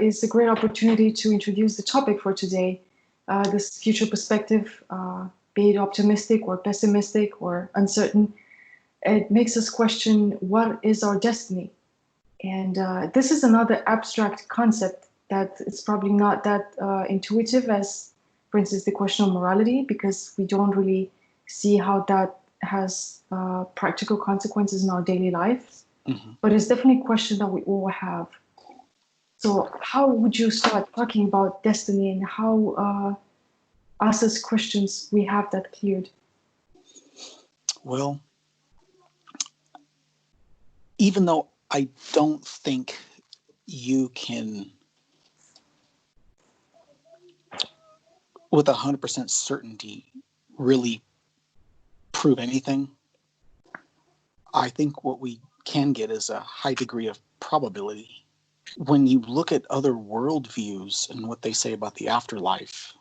is a great opportunity to introduce the topic for today. This future perspective, be it optimistic or pessimistic or uncertain, it makes us question what is our destiny. And this is another abstract concept that it's probably not that intuitive as, for instance, the question of morality, because we don't really see how that has practical consequences in our daily life. Mm-hmm. But it's definitely a question that we all have. So how would you start talking about destiny, and how us as Christians, we have that cleared? Well, even though I don't think you can, with 100% certainty, really prove anything, I think what we can get is a high degree of probability. When you look at other worldviews and what they say about the afterlife,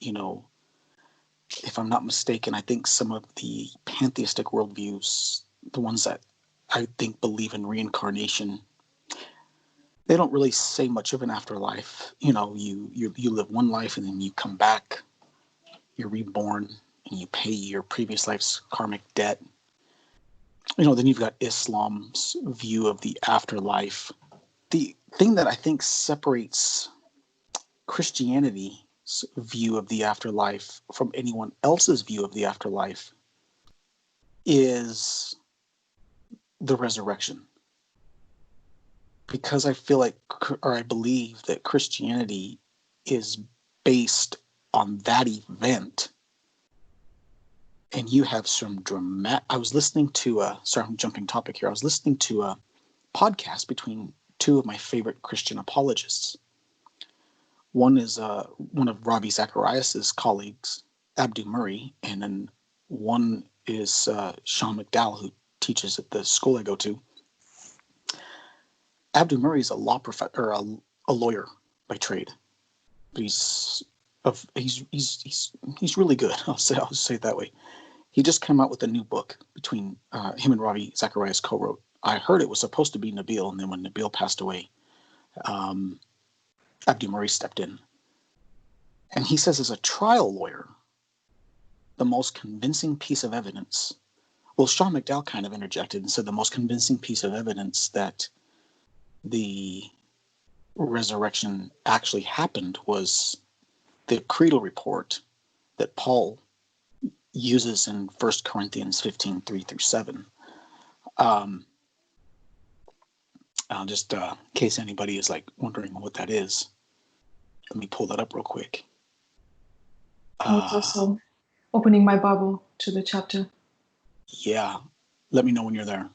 if I'm not mistaken, I think some of the pantheistic worldviews, the ones that I think believe in reincarnation, they don't really say much of an afterlife. You live one life and then you come back, you're reborn, and you pay your previous life's karmic debt. Then you've got Islam's view of the afterlife. The thing that I think separates Christianity's view of the afterlife from anyone else's view of the afterlife is the resurrection. Because I feel like, or I believe that Christianity is based on that event. And you have some I was listening to sorry, I'm jumping topic here. I was listening to a podcast between two of my favorite Christian apologists. One is one of Ravi Zacharias' colleagues, Abdu Murray, and then one is Sean McDowell, who teaches at the school I go to. Abdu Murray is a a lawyer by trade, but he's really good. I'll say it that way. He just came out with a new book between him and Ravi Zacharias co-wrote. I heard it was supposed to be Nabil, and then when Nabil passed away, Abdu Murray stepped in. And he says, as a trial lawyer, the most convincing piece of evidence, well, Sean McDowell kind of interjected and said the most convincing piece of evidence that the resurrection actually happened was the creedal report that Paul uses in 1 Corinthians 15, 3-7. Just in case anybody is wondering what that is, let me pull that up real quick. I was also opening my Bible to the chapter. Yeah. Let me know when you're there.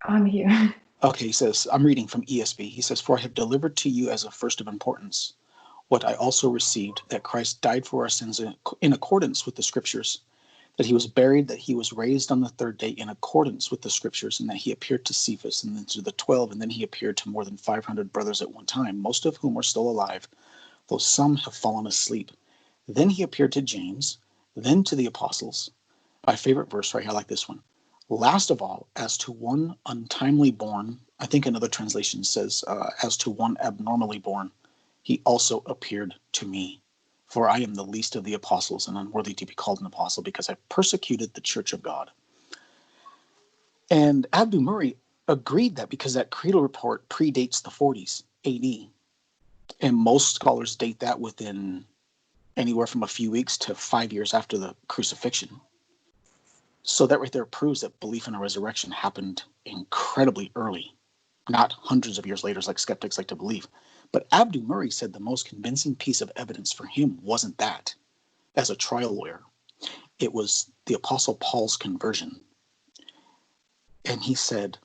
I'm here. Okay, he says, I'm reading from ESV. He says, for I have delivered to you as of first of importance what I also received, that Christ died for our sins in accordance with the Scriptures, that he was buried, that he was raised on the third day in accordance with the Scriptures, and that he appeared to Cephas and then to the 12, and then he appeared to more than 500 brothers at one time, most of whom are still alive, though some have fallen asleep. Then he appeared to James, then to the apostles. My favorite verse right here, I like this one. Last of all, as to one untimely born, I think another translation says, as to one abnormally born, he also appeared to me. For I am the least of the apostles and unworthy to be called an apostle because I persecuted the church of God. And Abdu Murray agreed that because that creedal report predates the 40s AD. And most scholars date that within anywhere from a few weeks to 5 years after the crucifixion. So that right there proves that belief in a resurrection happened incredibly early, not hundreds of years later, like skeptics like to believe. But Abdu Murray said the most convincing piece of evidence for him wasn't that. As a trial lawyer, it was the Apostle Paul's conversion. And he said,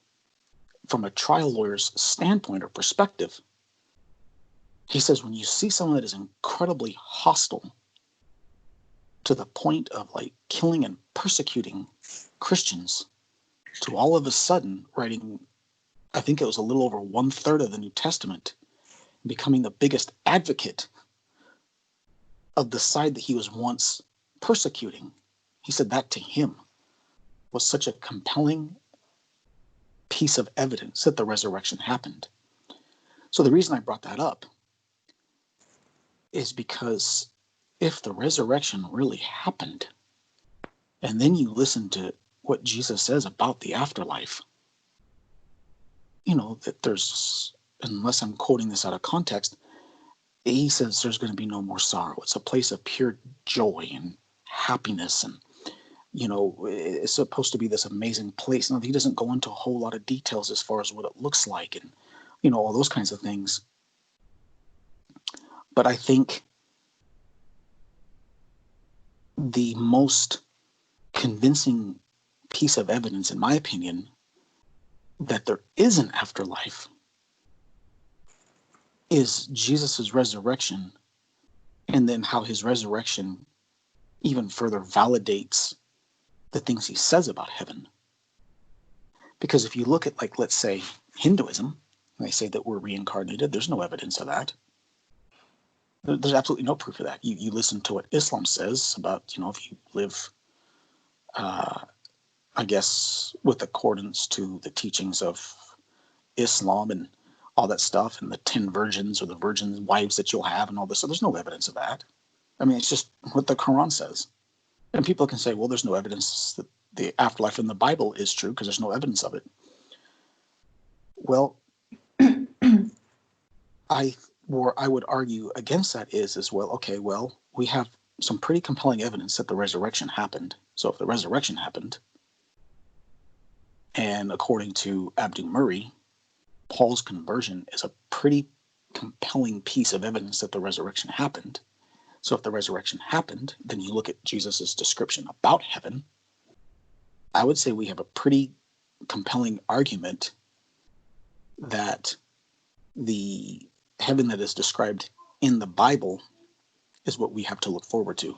from a trial lawyer's standpoint or perspective, he says, when you see someone that is incredibly hostile to the point of killing and persecuting Christians, to all of a sudden writing, I think it was a little over 1/3 of the New Testament, becoming the biggest advocate of the side that he was once persecuting. He said that to him was such a compelling piece of evidence that the resurrection happened. So the reason I brought that up is because if the resurrection really happened, and then you listen to what Jesus says about the afterlife, that there's, unless I'm quoting this out of context, he says there's going to be no more sorrow. It's a place of pure joy and happiness. And, it's supposed to be this amazing place. Now, he doesn't go into a whole lot of details as far as what it looks like and, all those kinds of things. But I think the most convincing piece of evidence, in my opinion, that there is an afterlife is Jesus's resurrection, and then how his resurrection even further validates the things he says about heaven. Because if you look at, like, let's say Hinduism, they say that we're reincarnated. There's no evidence of that. There's absolutely no proof of that. You listen to what Islam says about, if you live, I guess, with accordance to the teachings of Islam and all that stuff, and the 10 virgins or the virgin wives that you'll have and all this. So there's no evidence of that. I mean, it's just what the Quran says. And people can say, well, there's no evidence that the afterlife in the Bible is true because there's no evidence of it. Well, I would argue against that is well, okay, well, we have some pretty compelling evidence that the resurrection happened. So if the resurrection happened, and according to Abdu Murray, Paul's conversion is a pretty compelling piece of evidence that the resurrection happened. So if the resurrection happened, then you look at Jesus's description about heaven, I would say we have a pretty compelling argument that the heaven that is described in the Bible is what we have to look forward to,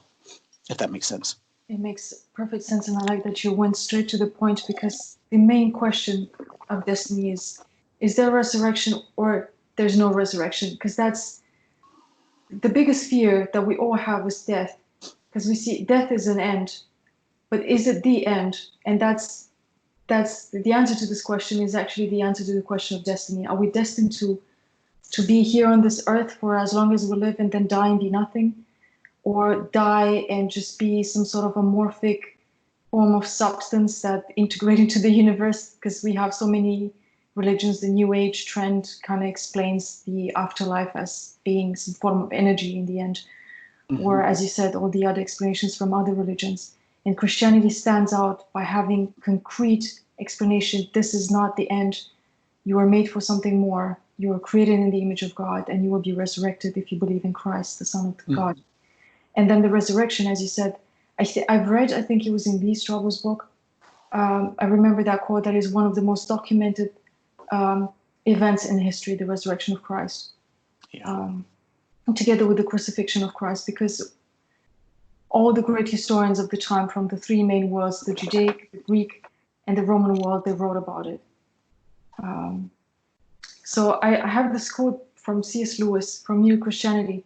if that makes sense. It makes perfect sense, and I like that you went straight to the point, because the main question of destiny is there resurrection or there's no resurrection? Because that's the biggest fear that we all have is death, because we see death is an end, but is it the end? And that's the answer to this question is actually the answer to the question of destiny. Are we destined to be here on this earth for as long as we live and then die and be nothing? Or die and just be some sort of amorphic form of substance that integrate into the universe? Because we have so many religions. The New Age trend kind of explains the afterlife as being some form of energy in the end. Mm-hmm. Or, as you said, all the other explanations from other religions. And Christianity stands out by having concrete explanation. This is not the end. You are made for something more. You are created in the image of God, and you will be resurrected if you believe in Christ, the Son of God. And then the resurrection, as you said, I've read, I think it was in Lee Strobel's book. I remember that quote, that is one of the most documented events in history, the resurrection of Christ. Yeah. Together with the crucifixion of Christ, because all the great historians of the time from the three main worlds, the Judaic, the Greek, and the Roman world, they wrote about it. So I have this quote from C.S. Lewis from Mere Christianity,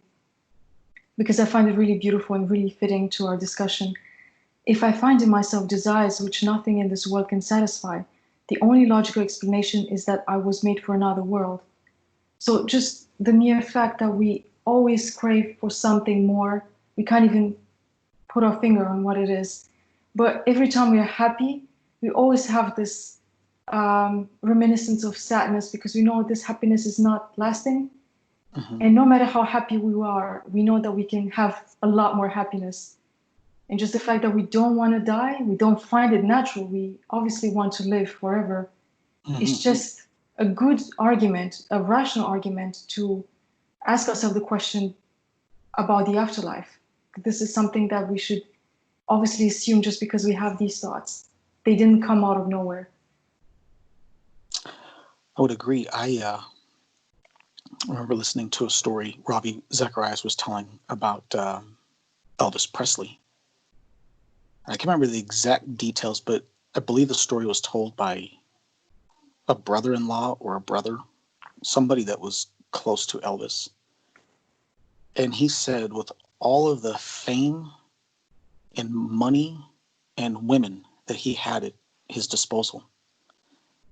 because I find it really beautiful and really fitting to our discussion. If I find in myself desires which nothing in this world can satisfy, the only logical explanation is that I was made for another world. So just the mere fact that we always crave for something more, we can't even put our finger on what it is. But every time we are happy, we always have this reminiscence of sadness, because we know this happiness is not lasting. Mm-hmm. And no matter how happy we are, we know that we can have a lot more happiness. And just the fact that we don't want to die, we don't find it natural, we obviously want to live forever. Mm-hmm. It's just a good argument, a rational argument, to ask ourselves the question about the afterlife. This is something that we should obviously assume just because we have these thoughts. They didn't come out of nowhere. I would agree. I remember listening to a story Ravi Zacharias was telling about Elvis Presley. I can't remember the exact details, but I believe the story was told by a brother-in-law or a brother, somebody that was close to Elvis. And he said, with all of the fame and money and women that he had at his disposal,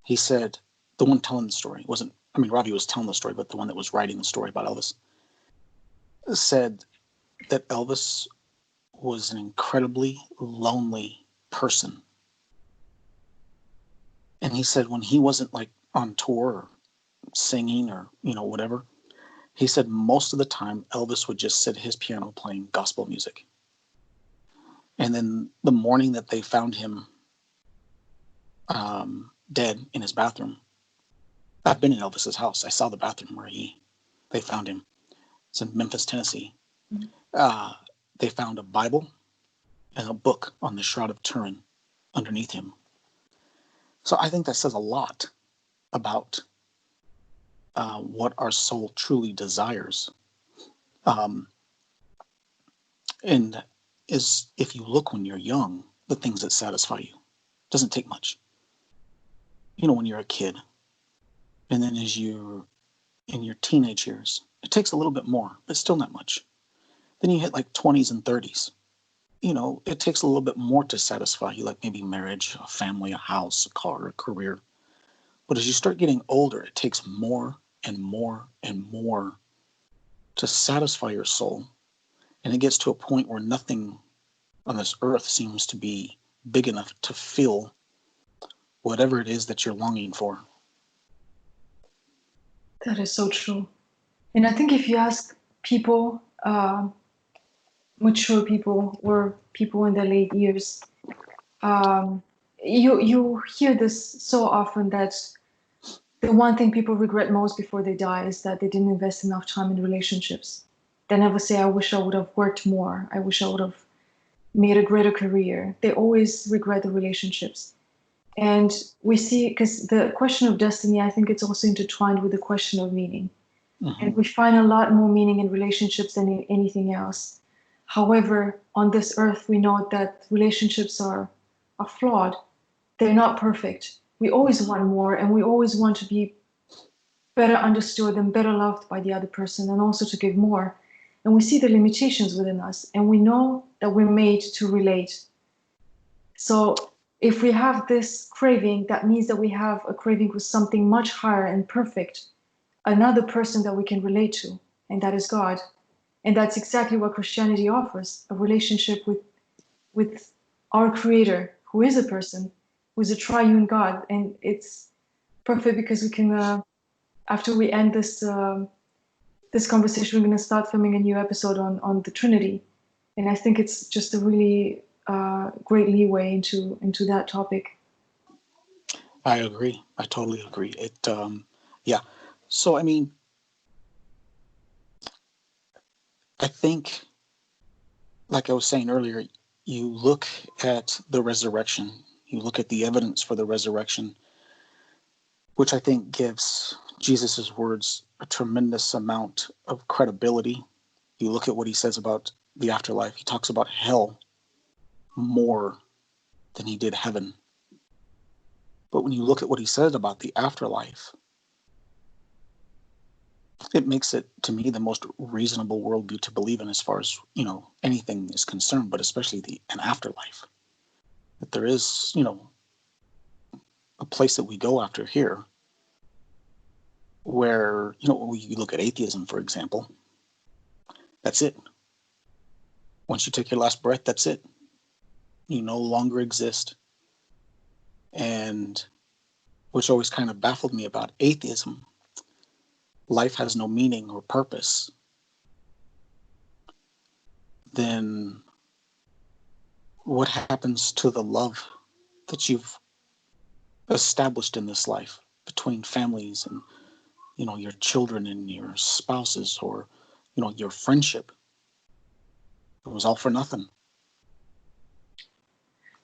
he said, the one telling the story, wasn't I mean, Ravi was telling the story, but the one that was writing the story about Elvis said that Elvis was an incredibly lonely person. And he said when he wasn't like on tour or singing or, whatever, he said most of the time Elvis would just sit at his piano playing gospel music. And then the morning that they found him dead in his bathroom, I've been in Elvis's house. I saw the bathroom where they found him. It's in Memphis, Tennessee. They found a Bible and a book on the Shroud of Turin underneath him. So I think that says a lot about what our soul truly desires. And is if you look when you're young, the things that satisfy you. Doesn't take much. When you're a kid, and then as you're in your teenage years, it takes a little bit more, but still not much. Then you hit like 20s and 30s. It takes a little bit more to satisfy you, like maybe marriage, a family, a house, a car, a career. But as you start getting older, it takes more and more and more to satisfy your soul. And it gets to a point where nothing on this earth seems to be big enough to fill whatever it is that you're longing for. That is so true. And I think if you ask people, mature people or people in their late years, you hear this so often that the one thing people regret most before they die is that they didn't invest enough time in relationships. They never say, I wish I would have worked more. I wish I would have made a greater career. They always regret the relationships. And we see, because the question of destiny, I think it's also intertwined with the question of meaning. Mm-hmm. And we find a lot more meaning in relationships than in anything else. However, on this earth, we know that relationships are flawed. They're not perfect. We always want more, and we always want to be better understood and better loved by the other person, and also to give more. And we see the limitations within us, and we know that we're made to relate. So if we have this craving, that means that we have a craving with something much higher and perfect, another person that we can relate to, and that is God. And that's exactly what Christianity offers, a relationship with our Creator, who is a person, who is a triune God. And it's perfect because we can, after we end this this conversation, we're going to start filming a new episode on the Trinity. And I think it's just a really great leeway into that topic. I agree. I totally agree. Yeah. So, I mean, I think, like I was saying earlier, you look at the resurrection, you look at the evidence for the resurrection, which I think gives Jesus's words a tremendous amount of credibility. You look at what he says about the afterlife. He talks about hell more than he did heaven. But when you look at what he said about the afterlife, it makes it, to me, the most reasonable worldview to believe in as far as, anything is concerned, but especially an afterlife. That there is, a place that we go after here where, you look at atheism, for example, that's it. Once you take your last breath, that's it. You no longer exist. And which always kind of baffled me about atheism. Life has no meaning or purpose. Then what happens to the love that you've established in this life between families and, your children and your spouses, or, your friendship? It was all for nothing.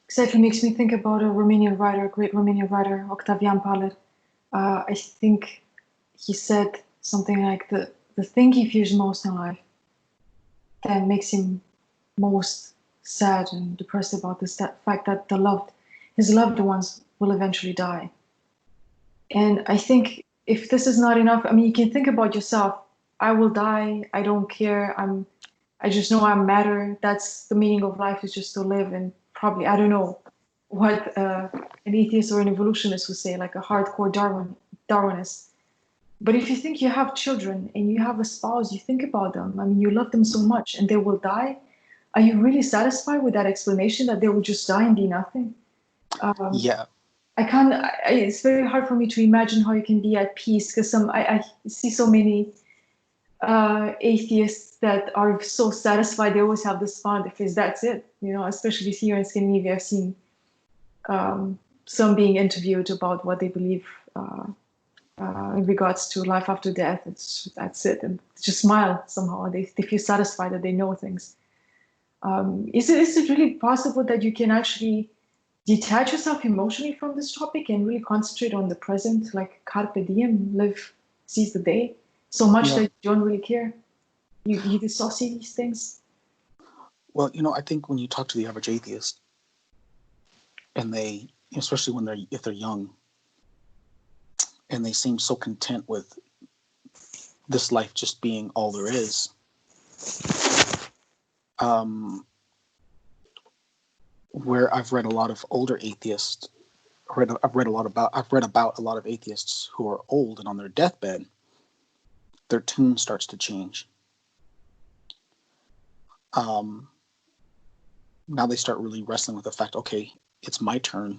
Exactly, makes me think about a Romanian writer, great Romanian writer, Octavian Paler. I think he said something like the thing he fears most in life that makes him most sad and depressed about this, that fact that his loved ones will eventually die. And I think if this is not enough, I mean, you can think about yourself. I will die. I don't care. I just know I matter. That's the meaning of life, is just to live. And probably, I don't know what an atheist or an evolutionist would say, like a hardcore Darwinist. But if you think you have children and you have a spouse, you think about them. I mean, you love them so much and they will die. Are you really satisfied with that explanation that they will just die and be nothing? Um, Yeah. I can't, it's very hard for me to imagine how you can be at peace because I see so many atheists that are so satisfied. They always have this smile on their face. That's it. You know, especially here in Scandinavia, I've seen some being interviewed about what they believe in regards to life after death. That's it, and just smile somehow. They feel satisfied that they know things. Is it really possible that you can actually detach yourself emotionally from this topic and really concentrate on the present, like carpe diem, live, seize the day, so much Yeah. that you don't really care? You dissociate these things. Well, I think when you talk to the average atheist, and they, especially if they're young, and they seem so content with this life just being all there is. Where I've read a lot of older atheists, I've read about a lot of atheists who are old and on their deathbed, their tune starts to change. Now they start really wrestling with the fact, okay, it's my turn.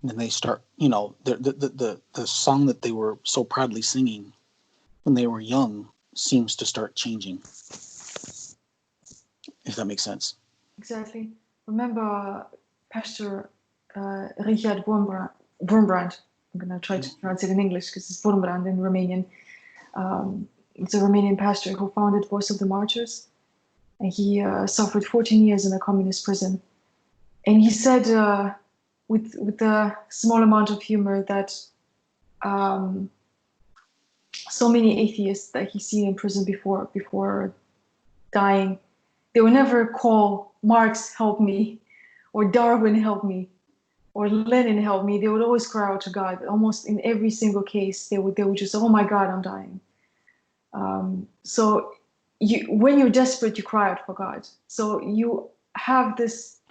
And then they start, the song that they were so proudly singing when they were young seems to start changing, if that makes sense. Exactly. Remember Pastor Richard Wurmbrand. I'm going to try to pronounce it in English because it's Wurmbrand in Romanian. It's a Romanian pastor who founded Voice of the Martyrs. And he suffered 14 years in a communist prison. And he said, with a small amount of humor, that so many atheists that he's seen in prison before dying, they would never call Marx help me, or Darwin help me, or Lenin help me. They would always cry out to God. Almost in every single case, they would just, oh my God, I'm dying. So when you're desperate, you cry out for God. So you have this.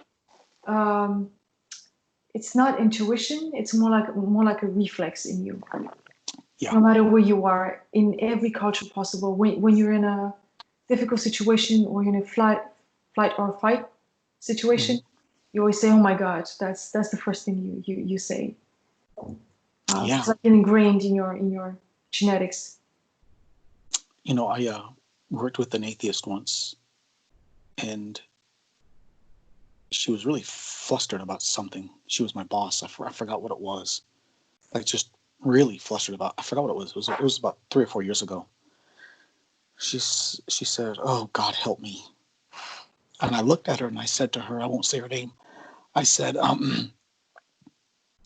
It's not intuition. It's more like a reflex in you. Yeah. No matter where you are, in every culture possible, when you're in a difficult situation or you're in a flight or fight Mm-hmm. situation, you always say, "Oh my God!" That's the first thing you say. Yeah. It's like ingrained in your genetics. I worked with an atheist once, and she was really flustered about something. She was my boss. I forgot what it was. Like, just really flustered about. I forgot what it was. It was about 3 or 4 years ago. She said, "Oh, God help me." And I looked at her and I said to her, I won't say her name. I said, I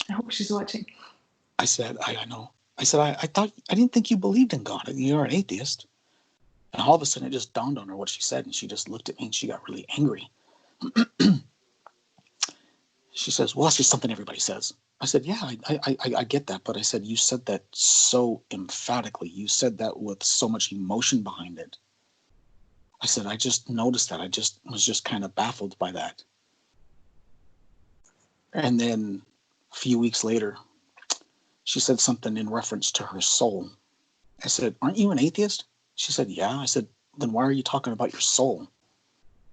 hope she's watching. I know. I said, I didn't think you believed in God. You're an atheist. And all of a sudden it just dawned on her what she said. And she just looked at me and she got really angry. She says, well, that's just something everybody says. I said, yeah, I get that. But I said, you said that so emphatically. You said that with so much emotion behind it. I said, I just noticed that. I just was just kind of baffled by that. And then a few weeks later, she said something in reference to her soul. I said, aren't you an atheist? She said, yeah. I said, then why are you talking about your soul?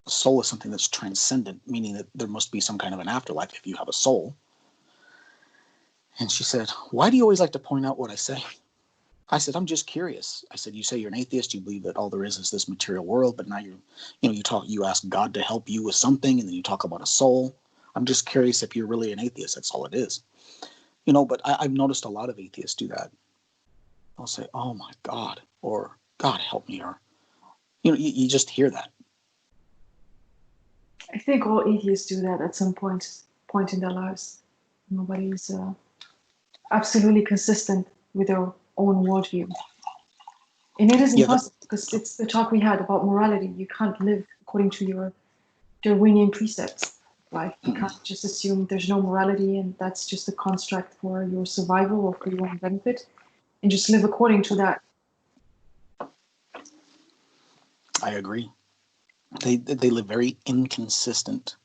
A soul is something that's transcendent, meaning that there must be some kind of an afterlife if you have a soul. And she said, why do you always like to point out what I say? I said, I'm just curious. I said, you say you're an atheist, you believe that all there is this material world, but now you ask God to help you with something, and then you talk about a soul. I'm just curious if you're really an atheist. That's all it is. But I've noticed a lot of atheists do that. I'll say, oh my God, or God help me, or, you just hear that. I think all atheists do that at some point in their lives. Nobody is absolutely consistent with their own worldview. And it is Yeah, impossible because it's the talk we had about morality. You can't live according to your Darwinian precepts. Like you can't just assume there's no morality and that's just a construct for your survival or for your own benefit, and just live according to that. I agree. They live very inconsistent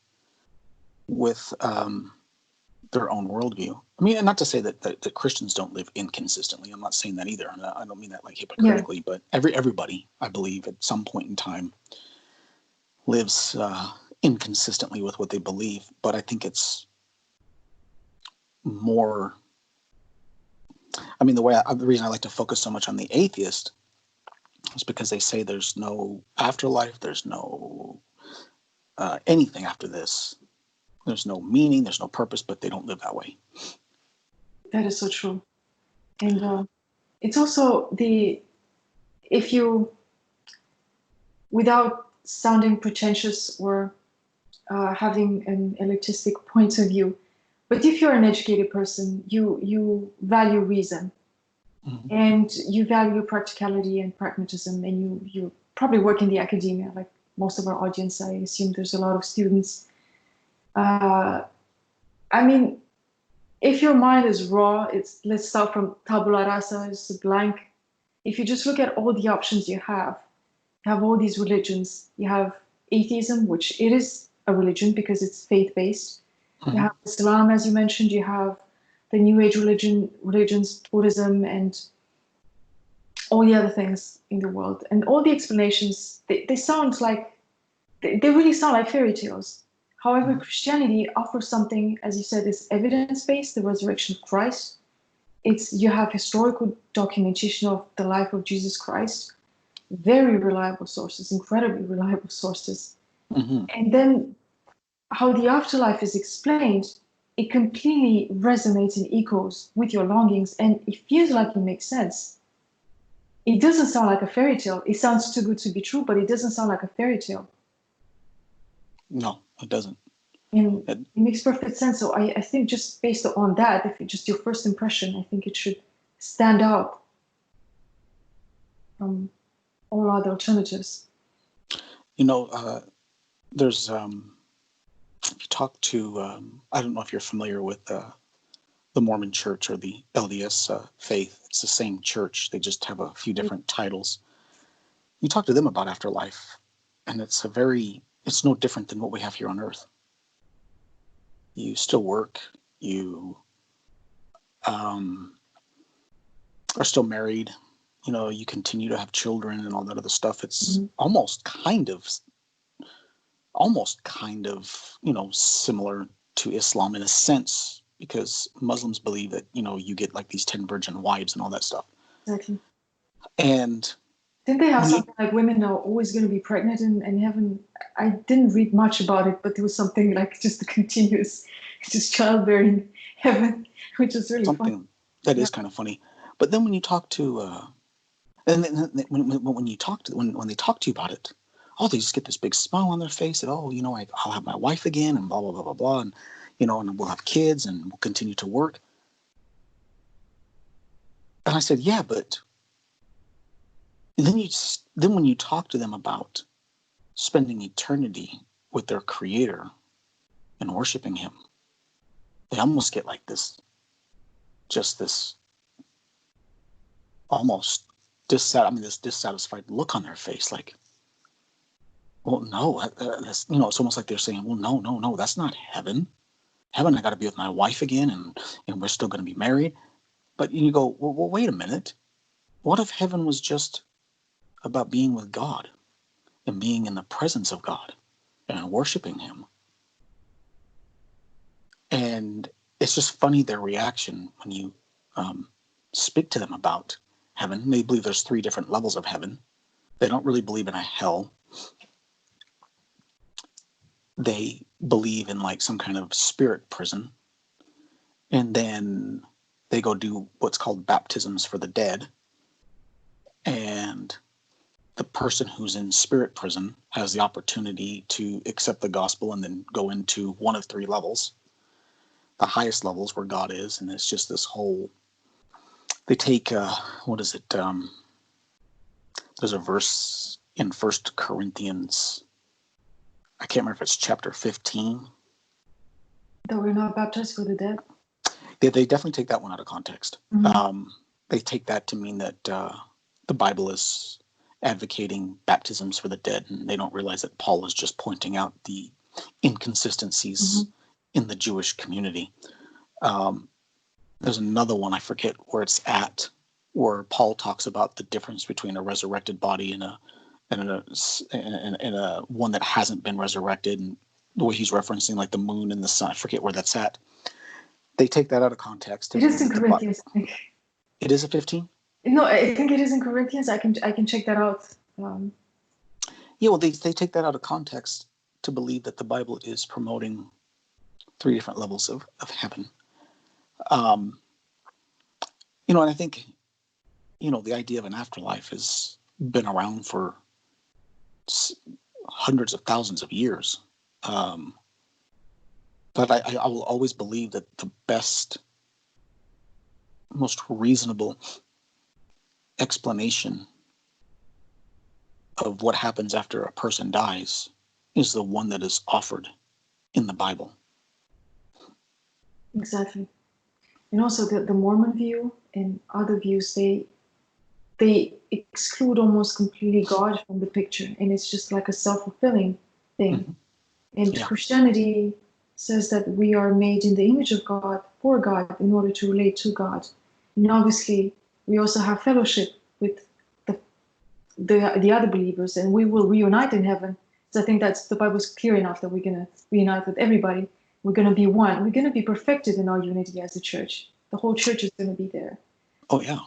with their own worldview. I mean, and not to say that Christians don't live inconsistently. I'm not saying that either. I don't mean that like Yeah, hypocritically, but everybody, I believe, at some point in time lives inconsistently with what they believe. But I think it's more. I mean, the reason I like to focus so much on the atheist is because they say there's no afterlife, there's no anything after this, there's no meaning, there's no purpose, but they don't live that way. that is so true. And it's also if you, without sounding pretentious or having an elitistic point of view, but if you're an educated person, you value reason Mm-hmm. and you value practicality and pragmatism, and you probably work in the academia, like most of our audience. I assume there's a lot of students. I mean, if your mind is raw, let's start from tabula rasa, it's blank. If you just look at all the options you have all these religions. You have atheism, which it is a religion because it's faith-based. You Mm-hmm. have Islam, as you mentioned. You have the New Age religions, Buddhism, and all the other things in the world. And all the explanations, they sound like, they really sound like fairy tales. However, Mm-hmm. Christianity offers something, as you said, is evidence-based, the resurrection of Christ. You have historical documentation of the life of Jesus Christ, very reliable sources, incredibly reliable sources. Mm-hmm. And then how the afterlife is explained, it completely resonates and echoes with your longings, and it feels like it makes sense. It doesn't sound like a fairy tale. It sounds too good to be true, but it doesn't sound like a fairy tale. No, it doesn't. And It, it makes perfect sense. So I think just based on that, if it's just your first impression, I think it should stand out from all other alternatives. there's if you talk to I don't know if you're familiar with the Mormon Church or the LDS faith. It's the same church. They just have a few different titles. You talk to them about afterlife, and it's no different than what we have here on Earth. You still work. You are still married. You continue to have children and all that other stuff. It's Mm-hmm. almost kind of similar to Islam in a sense, because Muslims believe that you get like these 10 virgin wives and all that stuff. Exactly. And Didn't they have when you something like women are always going to be pregnant and heaven? I didn't read much about it, but there was something like just a continuous, just childbearing heaven, which is really fun. something that Yeah. is kind of funny, but then when you talk to and then when you talk to when they talk to you about it, oh, they just get this big smile on their face that, oh, I'll have my wife again and blah blah blah blah blah, and and we'll have kids and we'll continue to work. And I said, yeah, but then when you talk to them about spending eternity with their creator and worshiping him, they almost get like this almost this dissatisfied look on their face, like, well, no, that's, it's almost like they're saying, well, no, no, no, that's not heaven. Heaven, I got to be with my wife again, and we're still going to be married. But you go, well, wait a minute. What if heaven was just about being with God and being in the presence of God and worshiping him? And it's just funny, their reaction when you speak to them about heaven. They believe there's 3 different levels of heaven. They don't really believe in a hell. They believe in like some kind of spirit prison. And then they go do what's called baptisms for the dead. And the person who's in spirit prison has the opportunity to accept the gospel and then go into one of 3 levels. The highest levels where God is, and it's just this whole. They take what is it? There's a verse in 1 Corinthians. I can't remember if it's chapter 15. That we're not baptized for the dead. They definitely take that one out of context. Mm-hmm. They take that to mean that the Bible is advocating baptisms for the dead, and they don't realize that Paul is just pointing out the inconsistencies Mm-hmm. in the Jewish community. Um, There's another one, I forget where it's at, where Paul talks about the difference between a resurrected body and a one that hasn't been resurrected, and the way he's referencing like the moon and the sun. I forget where that's at. They take that out of context It and is believe in that Corinthians, I think. it is a 15. No, I think it is in Corinthians. I can check that out. Yeah, well, they take that out of context to believe that the Bible is promoting 3 different levels of heaven. And I think, the idea of an afterlife has been around for hundreds of thousands of years. But I will always believe that the best, most reasonable explanation of what happens after a person dies is the one that is offered in the Bible. Exactly. And also the Mormon view and other views, they exclude almost completely God from the picture, and it's just like a self-fulfilling thing. Mm-hmm. And Yeah. Christianity says that we are made in the image of God for God in order to relate to God. And obviously, we also have fellowship with the other believers, and we will reunite in heaven. So I think that's the Bible's clear enough that we're going to reunite with everybody. We're going to be one. We're going to be perfected in our unity as a church. The whole church is going to be there. Oh, yeah.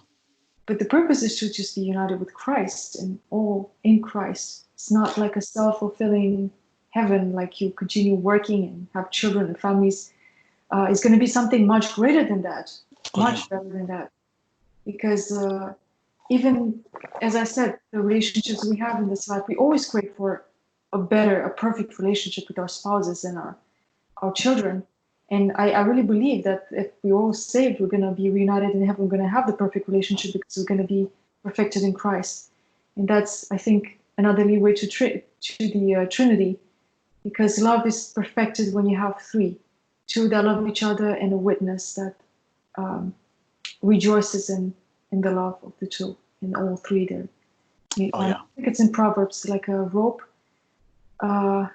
But the purpose is to just be united with Christ and all in Christ. It's not like a self-fulfilling heaven, like you continue working and have children and families. It's going to be something much greater than that, much better than that. Because even, as I said, the relationships we have in this life, we always crave for a perfect relationship with our spouses and our children. And I really believe that if we're all saved, we're going to be reunited in heaven. We're going to have the perfect relationship because we're going to be perfected in Christ. And that's, I think, another leeway to the Trinity, because love is perfected when you have 3. 2 that love each other and a witness that rejoices in the love of the 2, and all 3 there. I think it's in Proverbs, like a rope. I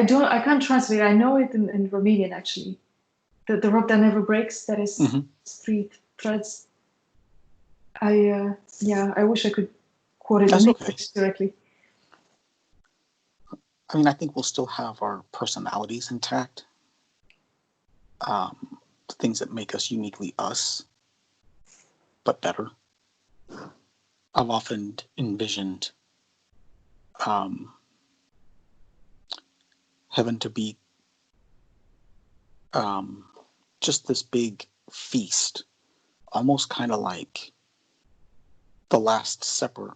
can't translate. I know it in Romanian actually. The rope that never breaks. That is 3 threads. I wish I could quote it in English directly. I mean, I think we'll still have our personalities intact. The things that make us uniquely us, but better. I've often envisioned heaven to be just this big feast, almost kind of like the Last Supper,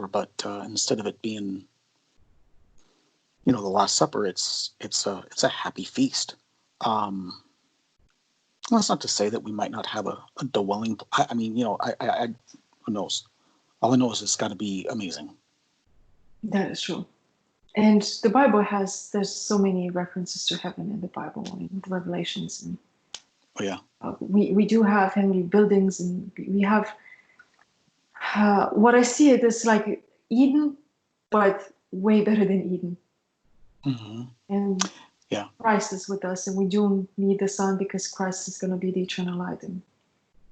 but instead of it being, the Last Supper, it's a happy feast. That's not to say that we might not have a dwelling. I mean, who knows? All I know is it's got to be amazing. That is true. And the Bible there's so many references to heaven in the Bible and the Revelations. And we do have heavenly buildings, and we have what I see it is like Eden, but way better than Eden. Mm-hmm. And Christ is with us, and we don't need the sun because Christ is going to be the eternal light and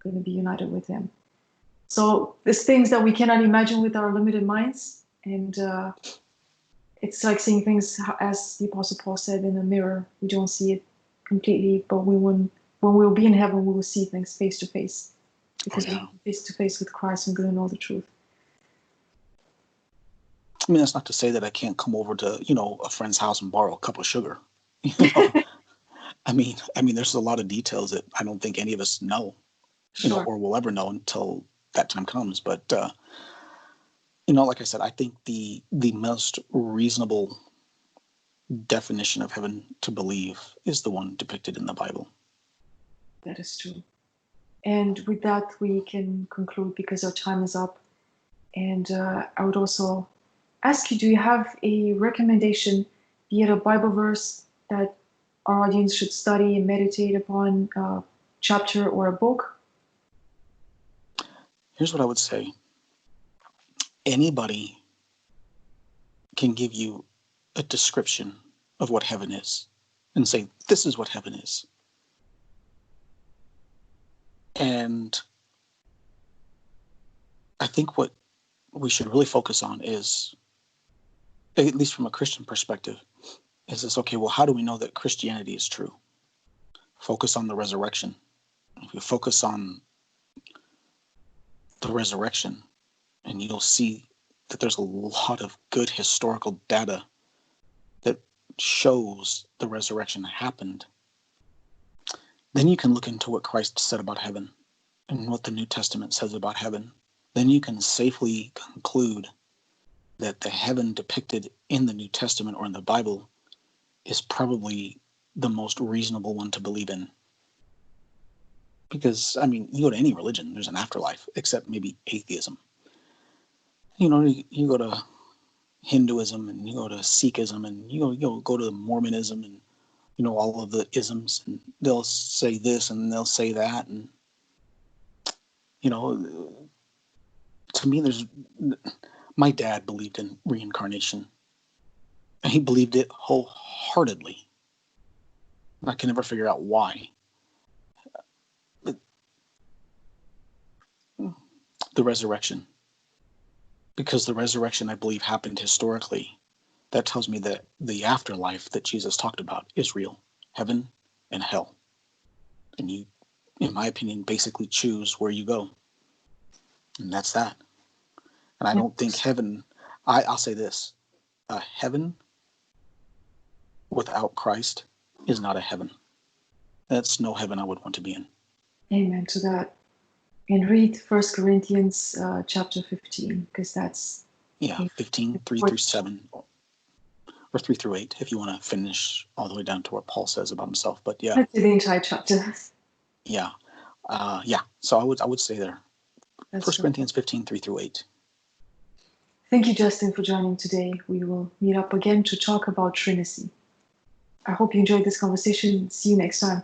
going to be united with him. So there's things that we cannot imagine with our limited minds, and it's like seeing things, as the Apostle Paul said, in a mirror. We don't see it completely, but when we'll be in heaven, we will see things face to face, because we're face to face with Christ and going to know the truth. I mean, that's not to say that I can't come over to, a friend's house and borrow a cup of sugar. I mean, there's a lot of details that I don't think any of us know, or will ever know until that time comes. But, like I said, I think the most reasonable definition of heaven to believe is the one depicted in the Bible. That is true. And with that, we can conclude because our time is up. And I would also ask you, do you have a recommendation, be it a Bible verse that our audience should study and meditate upon, a chapter or a book? Here's what I would say. Anybody can give you a description of what heaven is and say, this is what heaven is. And I think what we should really focus on is, at least from a Christian perspective, is this, okay, well, how do we know that Christianity is true? Focus on the resurrection. If you focus on the resurrection, and you'll see that there's a lot of good historical data that shows the resurrection happened, then you can look into what Christ said about heaven and what the New Testament says about heaven. Then you can safely conclude that the heaven depicted in the New Testament or in the Bible is probably the most reasonable one to believe in. Because, I mean, you go to any religion, there's an afterlife, except maybe atheism. You know, you go to Hinduism and you go to Sikhism and you go to Mormonism and, you know, all of the isms, and they'll say this and they'll say that. And, you know, to me, my dad believed in reincarnation. And he believed it wholeheartedly. I can never figure out why. The resurrection. Because the resurrection, I believe, happened historically. That tells me that the afterlife that Jesus talked about is real. Heaven and hell. And you, in my opinion, basically choose where you go. And that's that. And I don't think heaven, I'll say this, heaven without Christ is not a heaven. That's no heaven I would want to be in. Amen to that. And read 1 Corinthians chapter 15, because that's... Yeah, 15, 3 through 7, or 3 through 8, if you want to finish all the way down to what Paul says about himself. But yeah. That's the entire chapter. Yeah. So I would say there. That's 1 right. Corinthians 15, 3 through 8. Thank you, Justin, for joining today. We will meet up again to talk about Trinicy. I hope you enjoyed this conversation. See you next time.